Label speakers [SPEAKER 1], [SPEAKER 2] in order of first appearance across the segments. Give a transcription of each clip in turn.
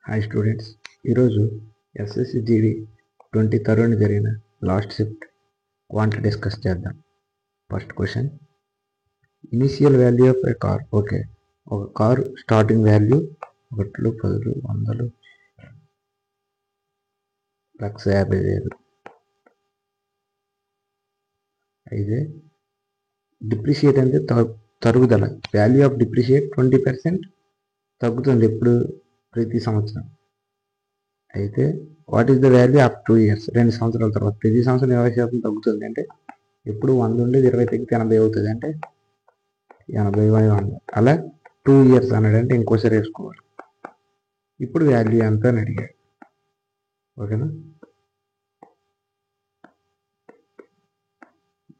[SPEAKER 1] Hi students, ఈరోజు SSC GD 23rd జరిగిన last shift quantity discuss చేద్దాం. First question, initial value of A car. Okay, ఒక car starting value 1, 10, 100, 1,50,000. అయితే depreciate అంటే తరుగుదల. వాల్యూ ఆఫ్ డిప్రిషియేట్ 20% తగ్గుతుంది ఎప్పుడు, ప్రతి సంవత్సరం. అయితే what is the value of 2 years, 2 సంవత్సరాల తర్వాత ప్రతి సంవత్సరం 20% తగ్గుతుంది. అంటే ఎప్పుడు 100 ఉండేది 20 తగ్గితే 80 అవుతుంది. అంటే 80/100 అలా 2 years అన్నాడు. అంటే ఇంకోసారి వేసుకోవాలి. ఇప్పుడు వాల్యూ ఎంత అని అడిగాడు. ఓకేనా?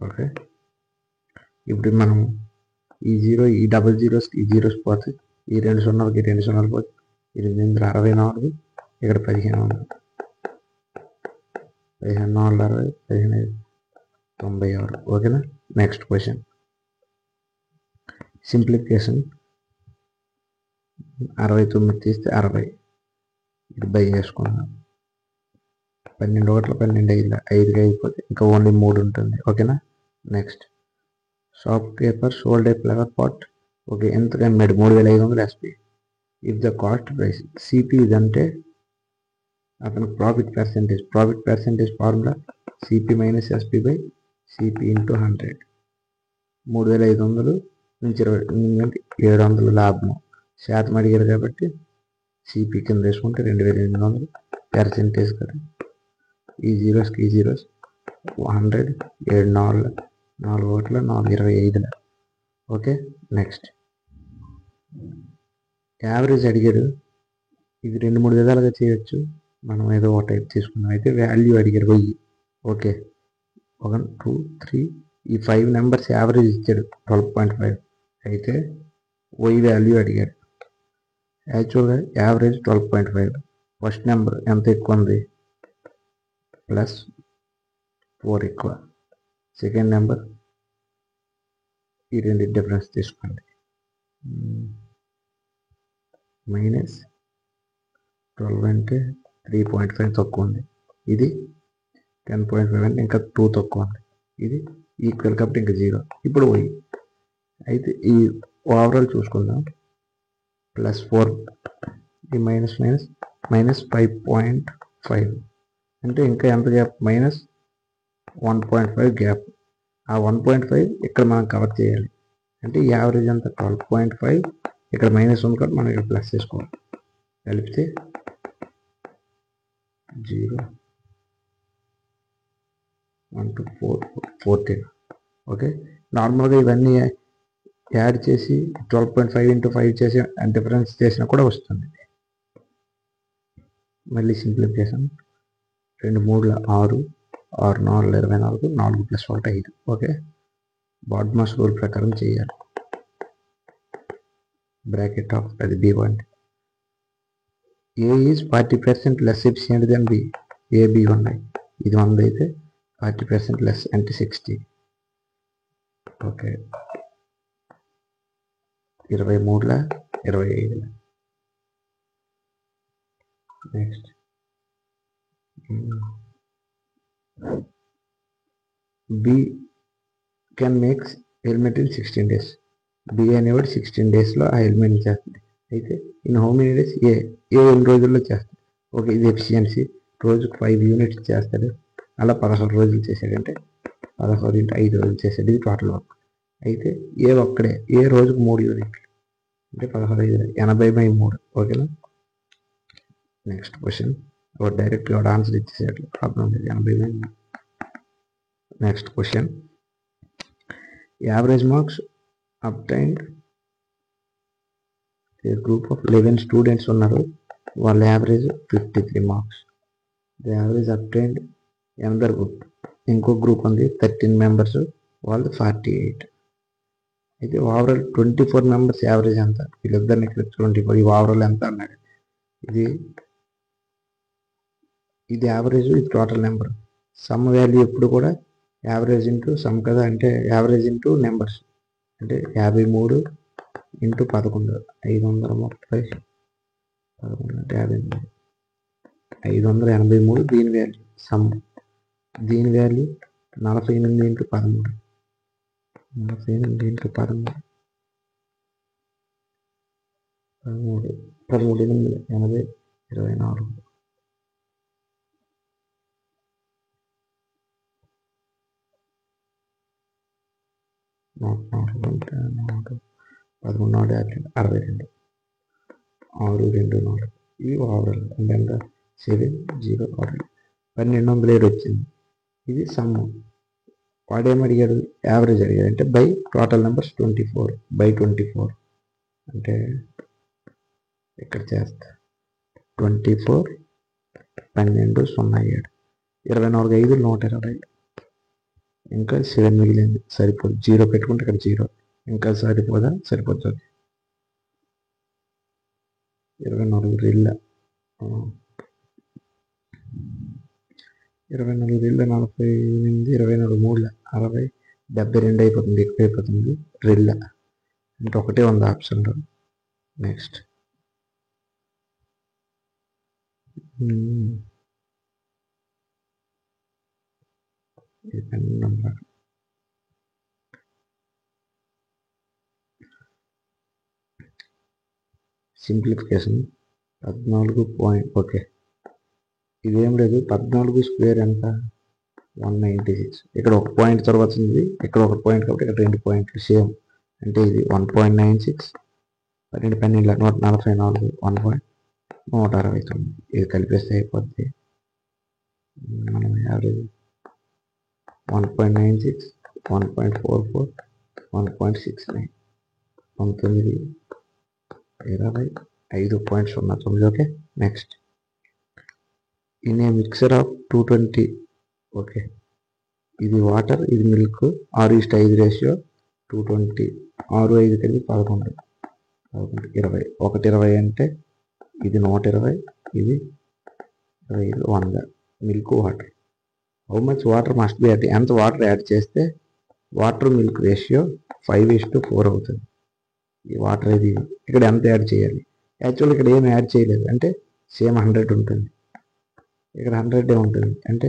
[SPEAKER 1] ఓకే, ఇప్పుడు మనం ఈ డబల్ జీరోస్కి ఈ జీరోస్ పోతే, ఈ 2 సున్నాలకి 2 సున్నాలు పోతే 864, ఇక్కడ 15, 15, 15, 96. ఓకేనా? Next question, simplification. 69 తీస్తే 60, ఇది బై చేసుకున్నాం. 12 ఒకట్ల 12 5గా అయిపోతే ఇంకా ఓన్లీ 3 ఉంటుంది. ఓకేనా? నెక్స్ట్, షాప్ కీపర్ సోల్డ్ ఏ ఫ్లవర్ పాట్. ఓకే, ఎంతగా అమ్మాడు? 3,500 SP. If the cost price CP ఇదంటే అతను profit percentage formula CP minus SP by CP into 100. 3,500 నుంచి 700 లాభము. శాతం అడిగారు కాబట్టి సిపి కింద వేసుకుంటే 2,800 పర్సెంటేజ్ కదా. ఈ జీరోస్కి ఈ జీరోస్ 100, 7, 4, 4 ఒకట్ల 4, 25. ఓకే, నెక్స్ట్, యావరేజ్ అడిగాడు. ఇది 2-3 విధాలుగా చేయొచ్చు, మనం ఏదో ఒక టైప్ తీసుకున్నాం. అయితే వాల్యూ అడిగారు 1000. ఓకే, 1, 2, 3 ఈ 5 నెంబర్స్ యావరేజ్ ఇచ్చాడు 12.5. అయితే 1000 వాల్యూ అడిగాడు. యాక్చువల్గా యావరేజ్ 12.5. ఫస్ట్ నెంబర్ ఎంత ఎక్కువ ఉంది? +4 ఎక్కువ. సెకండ్ నెంబర్ ఈ రెండు డిఫరెన్స్ తీసుకోండి. -12 అంటే 3.5 తక్కువ ఉంది. ఇది 10.5 అంటే ఇంకా 2 తక్కువ ఉంది. ఇది ఈక్వల్ కాబట్టి ఇంకా 0. ఇప్పుడు y. అయితే ఈ ఓవరాల్ చూసుకుందాం. +4 ఈ -5.5 అంటే ఇంకా ఎంత గ్యాప్? -1.5 గ్యాప్. ఆ 1.5 ఇక్కడ మనం కవర్ చేయాలి. అంటే ఈ యావరేజ్ అంతా 12.5, ఇక్కడ మైనస్ ఉంది కాబట్టి మనం ఇక్కడ ప్లస్ చేసుకోవాలి. కలిపితే 0, 1 to 4, 14. ఓకే, నార్మల్గా ఇవన్నీ యాడ్ చేసి 12.5 into 5 చేసి డిఫరెన్స్ చేసినా కూడా వస్తుంది. మళ్ళీ సింప్లిఫికేషన్. 2 3 6, 6 4 24, 4 + 1 5. ఓకే, బాడ్మాస్ రూల్ ప్రకారం చేయాలి. బ్రాకెట్ ఆఫ్ అది B1. A is 40% less efficient than B. AB ఉన్నాయి. ఇది 100 అయితే 40% లెస్ అంటే 60. Okay, 23 25. Next, B can makes helmet in 16 days. B అనేవాడు 16 daysలో ఆ హెల్మెట్ చేస్తుంది. అయితే ఇన్ హౌ మెనీ డేస్? ఏ 7 రోజుల్లో చేస్తాడు. ఓకే, ఇది ఎఫిషియన్సీ. రోజుకు 5 యూనిట్స్ చేస్తాడు. అలా 16 రోజులు చేశాడంటే 16 × 5 రోజులు చేశాడు. ఇది టోటల్ వర్క్. అయితే ఏ ఒక్కడే ఏ రోజుకు 3 యూనిట్లు అంటే 16 80/3. ఓకేనా? నెక్స్ట్ క్వశ్చన్, డైరెక్ట్గా ఆన్సర్ ఇచ్చేసేట్లు, ప్రాబ్లం లేదు. 80/3. Next question, average marks obtained. A group of 11 students ఉన్నారు. వాళ్ళ average 53 marks. The average obtained another group. ఇంకో గ్రూప్ ఉంది 13 మెంబర్స్, వాళ్ళు 48. అయితే ఓవరాల్ 24 మెంబర్స్ యావరేజ్ ఎంత? వీళ్ళిద్దరిని ఇక్కడ 24. ఈ ఓవరాల్ ఎంత అన్నాడు. ఇది యావరేజ్, ఇది టోటల్ నెంబర్. సమ్ వాల్యూ ఎప్పుడు కూడా యావరేజ్ ఇంటూ సమ్ కదా. అంటే యావరేజ్ ఇంటూ నెంబర్స్. అంటే 53 × 11, 530, 11 అంటే 158 583 దీని వాల్యూ సమ్ దీని వాల్యూ 48 ఇంటూ 13 48 ఇంటూ 13 13 8 80 24 62 624 ఇవి ఓవరాల్ అంటే ఎంత 704 1207 వచ్చింది. ఇది సమ్. వాడేం అడిగాడు? యావరేజ్ అడిగాడు. అంటే బై టోటల్ నెంబర్స్ 24 బై 24 అంటే ఇక్కడ చేస్తా 24 12 07 24 5 120 ఇంకా 7 మిగిలింది. సరిపోదు. 0 పెట్టుకుంటే ఇక్కడ 0 ఇంకా సరిపోదా? సరిపోతుంది. 24 రిల్ల 24 రిల్ల 48 24 3 60 72 అయిపోతుంది. ఎక్కువ అయిపోతుంది. రిల్ల అంటే ఒకటే ఉంది ఆప్షన్లో. Next simplification 14 point. ఓకే, ఇదేం లేదు. 14 స్క్వేర్ ఎంత? 196. ఇక్కడ ఒక పాయింట్ తర్వాత ఉంది, ఇక్కడ ఒక పాయింట్ కాబట్టి ఇక్కడ 2 పాయింట్లు సేమ్. అంటే ఇది 1.96 12 12 144 1.169. ఇది కలిపేస్తే అయిపోద్ది. మనం average 1.96 1.44 1.69 19 20 5.09. Okay, next in A mixer of 220. Okay, ఇది వాటర్, ఇది మిల్క్. 6:5 రేషియో 220. 6 5 కలిపి 11 20 120 అంటే ఇది 120, ఇది 25 100 milk water. How much water must be add? ఎంత వాటర్ యాడ్ చేస్తే వాటర్ మిల్క్ రేషియో 5:4 అవుతుంది. ఈ వాటర్ ఇది ఇక్కడ ఎంత యాడ్ చేయాలి? యాక్చువల్ ఇక్కడ ఏం యాడ్ చేయలేదు అంటే సేమ్ 100 ఉంటుంది. ఇక్కడ 100 ఉంటుంది. అంటే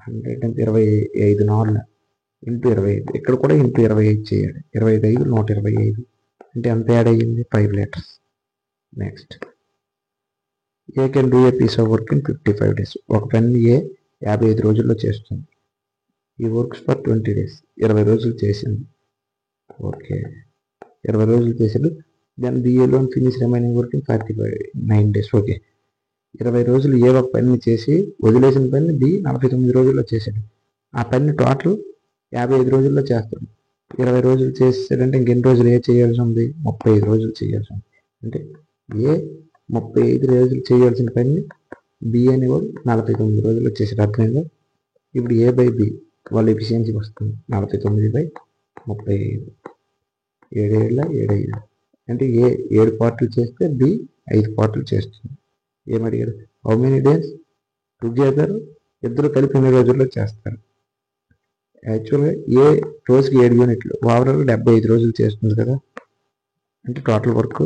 [SPEAKER 1] 100 అంటే 25 నార్మల్ ఇంటూ 25. ఇక్కడ కూడా ఇంటూ 25 చేయాలి. 25 125 అంటే ఎంత యాడ్ అయ్యింది? 5 litres. Next A can do a piece of work in 55 days. ఒక పని ఏ 55 రోజుల్లో చేస్తుంది. ఈ వర్క్స్ ఫర్ 20 days 20 రోజులు చేసింది. ఓకే, 20 రోజులు చేసాడు. Then B alone finish remaining work in 49 days. Okay, 20 రోజులు ఏ ఒక పని చేసి వదిలేసిన పని బి 49 రోజుల్లో చేశాడు. ఆ పని టోటల్ 55 రోజుల్లో చేస్తాడు. 20 రోజులు చేసాడంటే ఇంకెన్ని రోజులు ఏ చేయాల్సి ఉంది? 35 రోజులు చేయాల్సి ఉంది. అంటే ఏ 35 రోజులు చేయాల్సిన పని బి అనేవాడు 49 రోజుల్లో చేశాడు. అర్థమైందా? ఇప్పుడు ఏ బై బి వాళ్ళ ఎఫిషియన్సీ వస్తుంది 49/35 7 7 అంటే ఏ 7 పార్ట్లు చేస్తే బి 5 పార్ట్లు చేస్తుంది. ఏమడిగాడు? How many days together? ఇద్దరు కలిపి ఎన్ని రోజుల్లో చేస్తారు? యాక్చువల్గా ఏ రోజుకి 7 యూనిట్లు, ఓవరాల్ 75 రోజులు చేస్తుంది కదా. అంటే టోటల్ వర్క్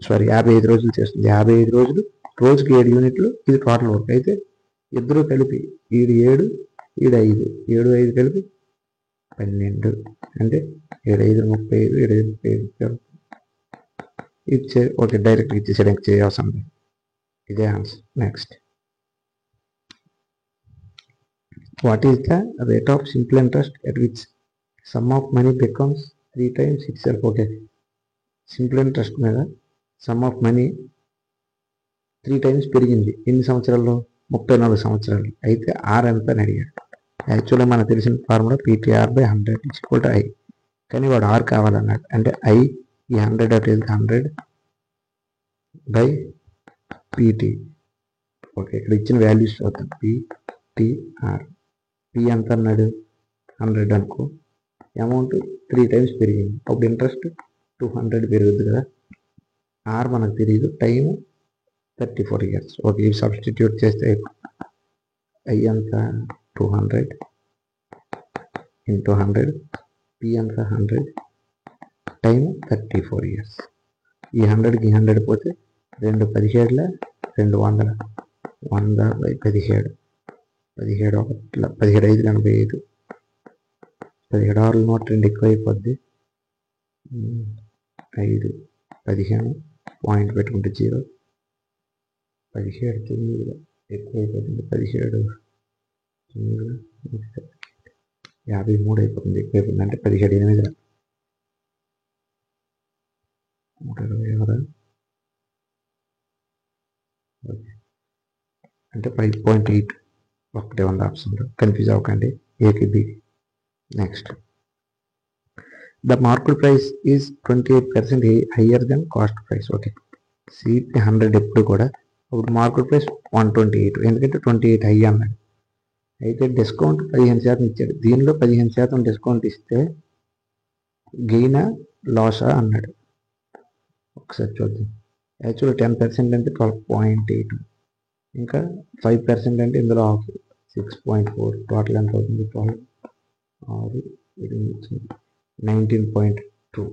[SPEAKER 1] 55 రోజులు చేస్తుంది. 55 రోజులు రోజుకి 7 యూనిట్లు. ఇది టోటల్ వర్క్. అయితే ఇద్దరు కలిపి ఈడు 7 ఈడు 5 7 5 కలిపి 12 అంటే 7 5 35 7 5 35 ఇచ్చే. ఓకే, డైరెక్ట్ ఇచ్చేసేయడానికి చేయాల్సిన ఇదే answer. Next what is the rate of simple interest at which some of money becomes 3 times itself? Okay, simple interest మీద సమ్ ఆఫ్ మనీ 3 times పెరిగింది. ఎన్ని సంవత్సరాల్లో? 34 సంవత్సరాలు. అయితే ఆర్ ఎంత అని అడిగాడు. యాక్చువల్గా మనకు తెలిసిన ఫార్ములా PTR/100 I. కానీ వాడు ఆర్ కావాలన్నాడు. అంటే ఐ ఈ 100 అటు 100 బై PT. ఓకే, ఇక్కడ ఇచ్చిన వాల్యూస్ అవుతుంది. PTR. పి ఎంత అన్నాడు? 100 అనుకో. అమౌంట్ 3 times పెరిగింది. అప్పుడు ఇంట్రెస్ట్ 200 పెరుగుద్ది కదా. ఆర్ మనకు తెలియదు. Time 34 years. ఓకే, ఇవి సబ్స్టిట్యూట్ చేస్తే ఐ ఎంత? 200 ఇంటూ 100. పి ఎంత? 100. Time 34 years. ఈ 100కి 100 పోతే 2 17 200 100/17 17 1 17 5 85 17 6 102 ఎక్కువ అయిపోద్ది 5 15 పాయింట్ పెట్టుకుంటే 0 17 9 ఎక్కువ అయిపోతుంది 17 9 53 అయిపోతుంది ఎక్కువ అయిపోతుంది అంటే 17 8 120 అంటే 5.8 ఒకటే ఉంది ఆప్షన్లో కన్ఫ్యూజ్ అవ్వకండి ఏకి B. Next the market price is 28% higher than cost price. Okay CP 100 ఎప్పుడు కూడా అప్పుడు మార్కెట్ ప్రైస్ 128 ఎందుకంటే 28 హై అన్నాడు. అయితే డిస్కౌంట్ 15% ఇచ్చాడు. దీనిలో 15% డిస్కౌంట్ ఇస్తే గెయినా లాసా అన్నాడు. ఒకసారి చూద్దాం. యాక్చువల్ 10% అంటే 12.8 ఇంకా 5% అంటే ఇందులో ఆఫ్ 6.4 టోటల్ ఎంత అవుతుంది 12 6 19.2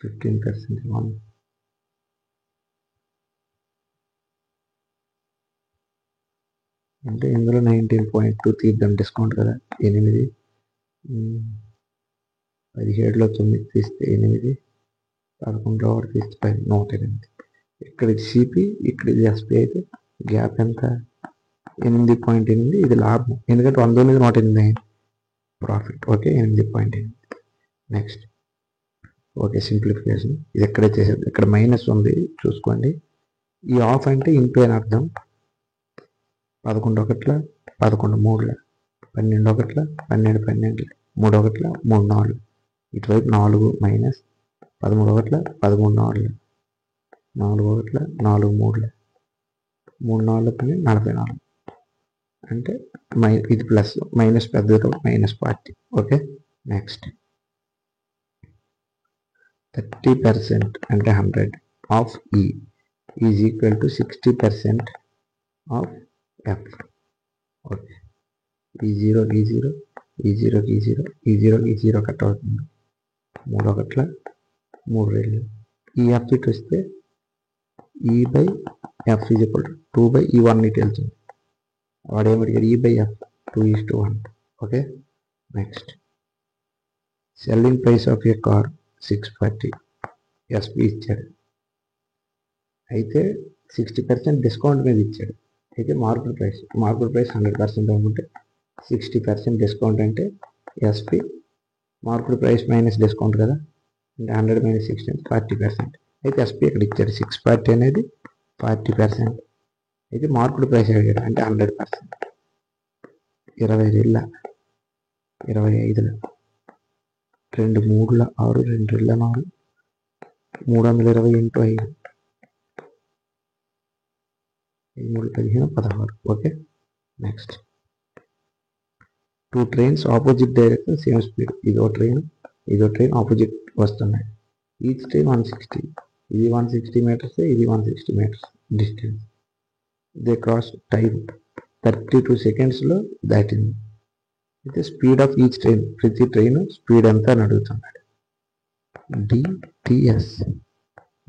[SPEAKER 1] 15% అంటే ఇందులో 19.2 తీద్దాం డిస్కౌంట్ కదా 8 17లో 9 తీస్తే 8 11లో 1 తీస్తే 10 108 ఇక్కడ సిపి ఇక్కడ ఇది ఎస్పి అయితే గ్యాప్ ఎంత 8.8 ఇది లాభం ఎందుకంటే 109 108 profit. Okay 8.8. Next okay simplification ఇది ఎక్కడే చేసేది ఇక్కడ మైనస్ ఉంది చూసుకోండి. ఈ ఆఫ్ అంటే ఇంటూ అని అర్థం 11 1 11 3 12 1 12 12 3 1 3 4 ఇటువైపు 4 మైనస్ 13 1 13 4 4 1 4 3 3 4 44 అంటే ఇది ప్లస్ మైనస్ పెద్దది మైనస్ 40. ఓకే నెక్స్ట్ 30% అంటే 100 ఆఫ్ ఈ is equal to 60% of F. Okay ఈ 0 ఈ 0 ఈ 0 ఈ 0 ఈ 0 ఈ 0 కట్ అవుతుంది 3 1 3 2 ఈ ఎఫ్ ఇటు వస్తే ఈ by F is equal to 2/E1 ఇటు వెళ్తుంది. వాడు ఏమడిగాడు E/F 2:1. Okay next selling price of A car 640 SP ఇచ్చాడు. అయితే 60% డిస్కౌంట్ మీద ఇచ్చాడు. అయితే మార్కెట్ ప్రైస్ 100% అనుకుంటే 60% డిస్కౌంట్ అంటే SP market price minus discount కదా అంటే 100 - 60 అంటే 40%. అయితే ఎస్పి ఇక్కడ ఇచ్చాడు 640 అనేది 40%. అయితే మార్కెట్ ప్రైస్ అడిగాడు అంటే 100% 22 25 2 3 6 2 4 320 into 5 3 15 16. Okay next 2 trains opposite direction same speed ఇదో ట్రైన్ ఆపోజిట్ వస్తున్నాయి. ఈచ్ ట్రైన్ 160 ఇది 160 మీటర్స్ ఇది 160 metres distance. They cross time 32 సెకండ్స్లో దాటింది. అయితే స్పీడ్ ఆఫ్ ఈచ్ ట్రైన్ ప్రతి ట్రైన్ స్పీడ్ ఎంత అని అడుగుతున్నాడు. DTS.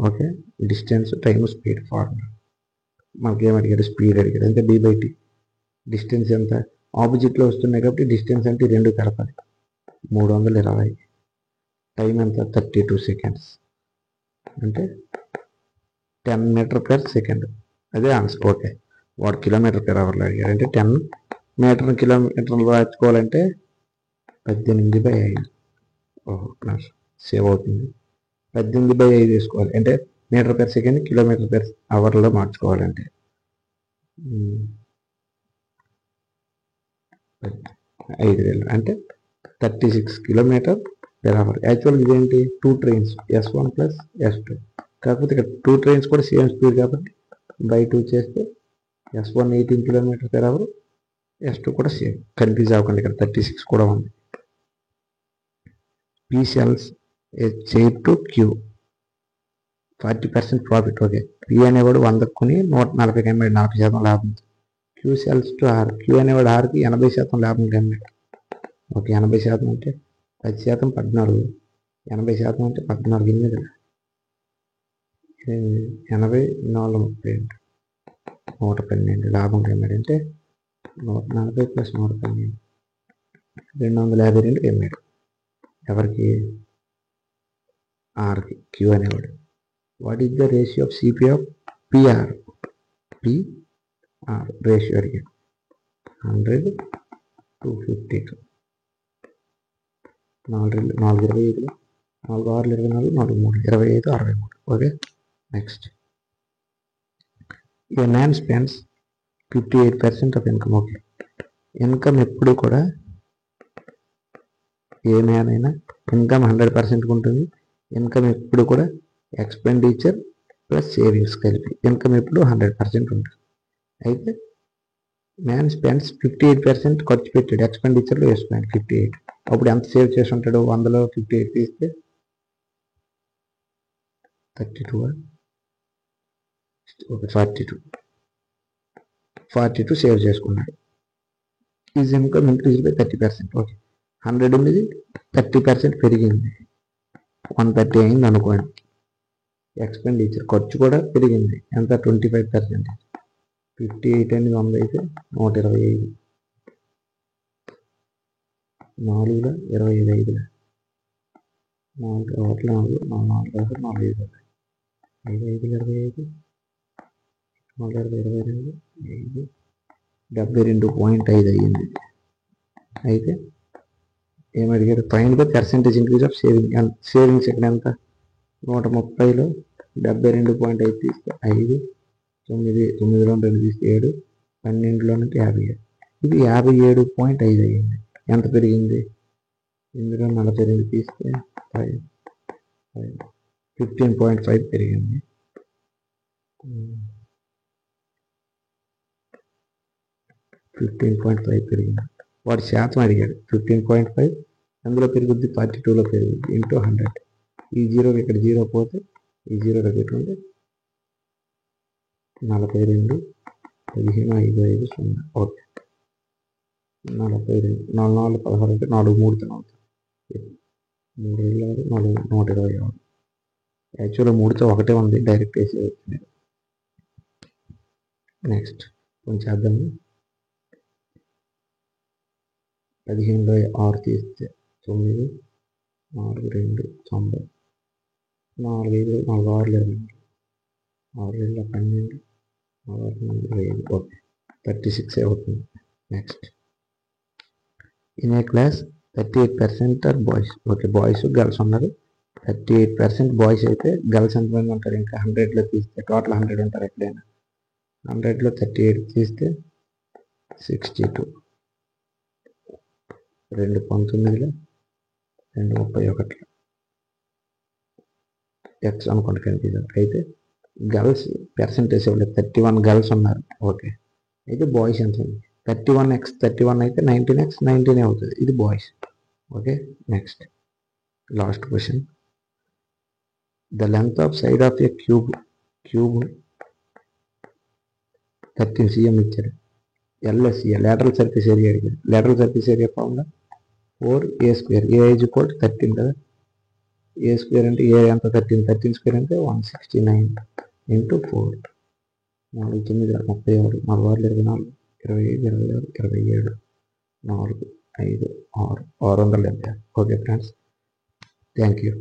[SPEAKER 1] Okay distance time speed formula మనకేం అడిగాడు స్పీడ్ అడిగాడు అంటే D/T. డిస్టెన్స్ ఎంత ఆపోజిట్లో వస్తున్నాయి కాబట్టి డిస్టెన్స్ అంటే 2 కలపాలి 320. టైం ఎంత 32 సెకండ్స్ అంటే 10 మీటర్/సెకండ్ అదే ఆన్సర్. ఓకే వాడు km/h అడిగాడు అంటే 10 కిలోమీటర్లు రాసుకోవాలంటే 18/5 సేవ్ అవుతుంది. 18/5 వేసుకోవాలి అంటే మీటర్/సెకండ్ km/hలో మార్చుకోవాలంటే 5000 అంటే 36 km/h. యాక్చువల్ ఇదేంటి 2 ట్రైన్స్ S1 + S2 కాకపోతే ఇక్కడ 2 ట్రైన్స్ కూడా సేమ్ స్పీడ్ కాబట్టి బై 2 చేస్తే S1 18 km/h S2 కూడా సేమ్. కన్ఫ్యూజ్ అవ్వకండి ఇక్కడ 36 కూడా ఉంది. P sells a chair to Q 40% profit. Okay P అనేవాడు 100 కొని 140 అమ్మాడు 40% లాభం. Q sells to R Q అనేవాడు Rకి 80% లాభం అమ్మాడు. ఓకే 80% అంటే 10% 14 80% అంటే 14 80 432 112 లాభం ఏమాడంటే 140 ప్లస్ 112 252 ఏమాడు ఎవరికి ఆర్కి క్యూ అనేవాడు. What is the ratio of CP of PR PR ratio అడిగాడు 100:52 4 25 4 6 24 4 3 25 63. Okay next A man spends 58% of income. Okay income ఎప్పుడు కూడా ఏ మ్యాన్ అయినా ఇన్కమ్ 100% ఉంటుంది. ఇన్కమ్ ఎప్పుడు కూడా ఎక్స్పెండిచర్ ప్లస్ సేవింగ్స్ కలిపి ఇన్కమ్ ఎప్పుడు 100% ఉంటుంది. అయితే మ్యాన్ స్పెండ్స్ 58% ఖర్చు పెట్టాడు, ఎక్స్పెండిచర్లో వేసుకున్నాడు 58. అప్పుడు ఎంత సేవ్ చేసి ఉంటాడు? 100లో 58 తీస్తే 32 42 సేవ్ చేసుకున్నాడు. Is income increase by 30%. Okay 100 ఉంది 30% పెరిగింది 130 అయింది అనుకోండి. ఎక్స్పెండిచర్ ఖర్చు కూడా పెరిగింది ఎంత 25%. 58 అనేది 100 అయితే 125 4లో 25 5లో 4 1 4 4 4 5 5 25 4 22 5 72.5 అయ్యింది. అయితే ఏమడిగాడు? Find the percentage increase of savings ఇక్కడ ఎంత 130లో 72.5 తీస్తే 5 9లో 2 తీస్తే 7 12లో నుంచి 57. ఇది 57.5 అయ్యింది. ఎంత పెరిగింది? ఇందులో 42 తీస్తే 15.5 పెరిగింది. 15.5 పెరిగింది. వాడి శాతం అడిగాడు 15.5 అందులో పెరుగుద్ది 42లో పెరుగుద్ది ఇంటూ 100. ఈ జీరో ఇక్కడ జీరో పోతే ఈ జీరోలో పెట్టుకుంటే 42 15 5 5 0. ఓకే 42 4 4 16 అంటే 4 3 3 4 126. యాక్చువల్గా 3తో ఒకటే ఉంది, డైరెక్ట్ వేసి వచ్చింది. నెక్స్ట్ కొంచెం చేద్దాము. 15లో 6 తీస్తే 9 4 2 90 4 5 4 6 24 6 2 12 4 25. ఓకే 36 అవుతుంది. Next in a class 38% are boys. Okay boys girls ఉన్నారు. 38% బాయ్స్ అయితే గర్ల్స్ ఎంతమంది ఉంటారు? ఇంకా 100లో తీస్తే టోటల్ 100 ఉంటారు. ఎక్కడైనా 100లో 38 తీస్తే 62 2 19లో 2 31 ఎక్స్ అనుకోండి కనిపించారు. అయితే గర్ల్స్ పర్సెంటేజ్ ఇవ్వలేదు 31 గర్ల్స్ ఉన్నారు. ఓకే అయితే బాయ్స్ ఎంత ఉంది? 31x 31 అయితే 19x 19 అవుతుంది. ఇది boys. Okay next last question. The length of side of A cube 13 cm ఇచ్చారు. LSE lateral surface area అడిగారు. lateral surface area formula 4a². a is equal to 13 కదా. a² అంటే a ఎంత 13² అంటే 169 into 4 4 9 36 4 24 25 26 27 4 5 6 676. Okay friends thank you.